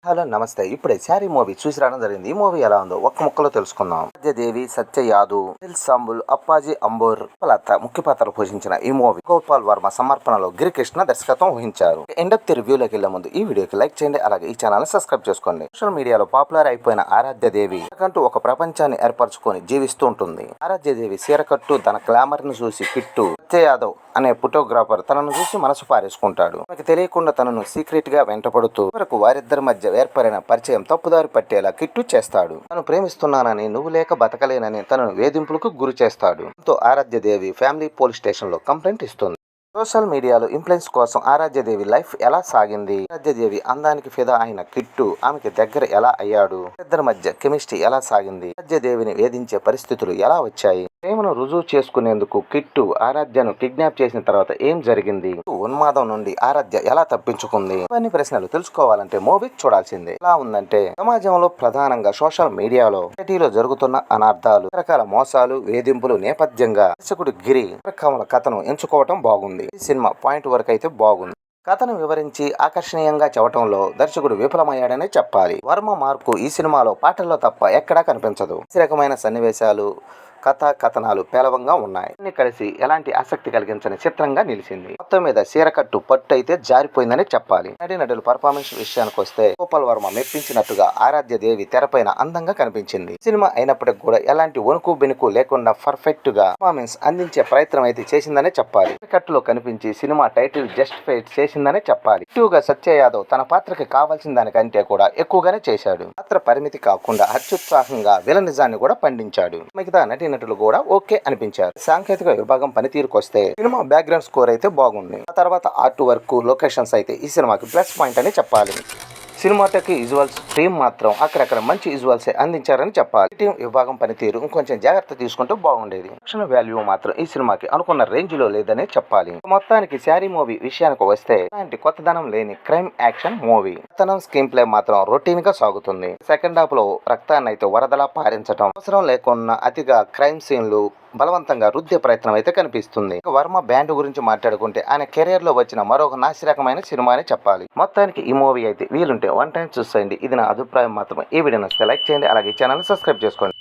Hello నమస్తే. ఇప్పుడే sari movie చూసి రావడం జరిగింది. ఈ మూవీ ఎలా ఉందో ఒక్క ముక్కలో తెలుసుకుందాం. దేవి, సత్య యాదవ్, సాంబుల్, అప్పాజీ అంబోర్ లత ముఖ్య పాత్రలు పోషించిన ఈ మూవీ గోపాల్ వర్మ సమర్పణలో గిరికృష్ణ దర్శకత్వం వహించారు. ఇండక్ట్ రివ్యూలోకి వెళ్లే ముందు ఈ వీడియోకి లైక్ చేయండి, అలాగే ఈ ఛానల్ సబ్స్క్రైబ్ చేసుకోండి. సోషల్ మీడియాలో పాపులర్ అయిపోయిన ఆరాధ్య దేవి తనకంటూ ఒక ప్రపంచాన్ని ఏర్పరచుకొని జీవిస్తూ ఉంటుంది. ఆరాధ్య దేవి సీరకట్టు తన గ్లామర్ ను చూసి కిట్టు సత్య యాదవ్ అనే ఫోటోగ్రాఫర్ తనను చూసి మనసు పారేసుకుంటాడు. తనకు తెలియకుండా తనను సీక్రెట్ గా వెంటపడుతూ వరకు వారిద్దరి మధ్య ఏర్పడిన పరిచయం తప్పుదారి పట్టేలా కిట్టు చేస్తాడు. తను ప్రేమిస్తున్నానని, నువ్వు లేక బతకలేనని తనను వేధింపులకు గురి చేస్తాడు. దాంతో ఆరాధ్య దేవి ఫ్యామిలీ పోలీస్ స్టేషన్ లో కంప్లైంట్ ఇస్తుంది. సోషల్ మీడియాలో ఇన్ఫ్లుయెన్స్ కోసం ఆరాధ్యదేవి లైఫ్ ఎలా సాగింది, ఆరాధ్యదేవి అందానికి ఫిదా అయిన కిట్టు ఆమెకి దగ్గర ఎలా అయ్యాడు, ఇద్దరి మధ్య కెమిస్ట్రీ ఎలా సాగింది, ఆరాధ్యదేవిని వేధించే పరిస్థితులు ఎలా వచ్చాయి, ప్రేమను రుజువు చేసుకునేందుకు కిట్టు ఆరాధ్యను కిడ్నాప్ చేసిన తర్వాత ఏం జరిగింది, ఉన్మాదం నుండి ఆరాధ్య ఎలా తప్పించుకుంది, ఇవన్నీ ప్రశ్నలు తెలుసుకోవాలంటే మూవీ చూడాల్సిందే. ఎలా ఉందంటే సమాజంలో ప్రధానంగా సోషల్ మీడియాలో సిటీలో జరుగుతున్న అనార్థాలు, రకరకాల మోసాలు, వేధింపులు నేపథ్యంగా దర్శకుడు గిరి కమల కథను ఎంచుకోవటం బాగుంది. ఈ సినిమా పాయింట్ వరకు అయితే బాగుంది. కథను వివరించి ఆకర్షణీయంగా చెప్పడంలో దర్శకుడు విఫలమయ్యాడనే చెప్పాలి. వర్మ మార్కు ఈ సినిమాలో పాటల్లో తప్ప ఎక్కడా కనిపించదు. ఈ రకమైన సన్నివేశాలు, కథనాలు పేలవంగా ఉన్నాయి. అన్ని కలిసి ఎలాంటి ఆసక్తి కలిగించని చిత్రంగా నిలిచింది. మొత్తం మీద సీరకట్టు పట్టు అయితే జారిపోయిందని చెప్పాలి. నటుల పర్ఫార్మెన్స్ విషయానికి వస్తే గోపాల్ వర్మ మెప్పించినట్టుగా ఆరాధ్య దేవి తెరపైన అందంగా కనిపించింది. సినిమా అయినప్పటికీ కూడా ఎలాంటి వణుకు బెనుకు లేకుండా పర్ఫెక్ట్ గా పర్ఫార్మెన్స్ అందించే ప్రయత్నం అయితే చేసిందనే చెప్పాలి. సీరకట్టులో కనిపించి సినిమా టైటిల్ జస్టిఫై చేసిందనే చెప్పాలి. ఎక్కువగా సత్య యాదవ్ తన పాత్రకి కావాల్సిన దానికంటే కూడా ఎక్కువగానే చేశాడు. పాత్ర పరిమితి కాకుండా అత్యుత్సాహంగా విలనిజాన్ని కూడా పండించాడు. మిగతా నటులు కూడా ఓకే అనిపించారు. సాంకేతిక విభాగం పనితీరుకు వస్తే సినిమా బ్యాక్గ్రౌండ్ స్కోర్ అయితే బాగుంది. ఆ తర్వాత ఆర్ట్ వర్క్, లొకేషన్స్ అయితే ఈ సినిమాకి ప్లస్ పాయింట్ అని చెప్పాలి. సినిమాటోకి విజువల్స్ టీమ్ మాత్రం అక్కడక్కడ మంచి విజువల్స్ అందించారని చెప్పాలి. టీం విభాగం పనితీరు ఇంకొంచెం జాగ్రత్త తీసుకుంటూ బాగుండేది. యాక్షన్ వాల్యూ మాత్రం ఈ సినిమాకి అనుకున్న రేంజ్ లో లేదనే చెప్పాలి. మొత్తానికి శారీ మూవీ విషయానికి వస్తే ఇలాంటి కొత్తదనం లేని క్రైమ్ యాక్షన్ మూవీ. కొత్తదనం స్క్రీన్ ప్లే మాత్రం రొటీన్ గా సాగుతుంది. సెకండ్ హాఫ్ లో రక్తాన్ని అయితే వరదలా పారించడం, అవసరం లేకున్నా అతిగా క్రైమ్ సీన్లు బలవంతంగా రుద్దే ప్రయత్నం అయితే కనిపిస్తుంది. వర్మ బ్యాండ్ గురించి మాట్లాడుకుంటే ఆయన కెరీర్ లో వచ్చిన మరొక నాసిరకమైన సినిమా అని చెప్పాలి. మొత్తానికి ఈ మూవీ అయితే వీలుంటే వన్ టైం చూసేయండి. ఇది నా అభిప్రాయం మాత్రమే. ఈ వీడియో నచ్చితే లైక్ చేయండి, అలాగే ఛానల్ సబ్స్క్రైబ్ చేసుకోండి.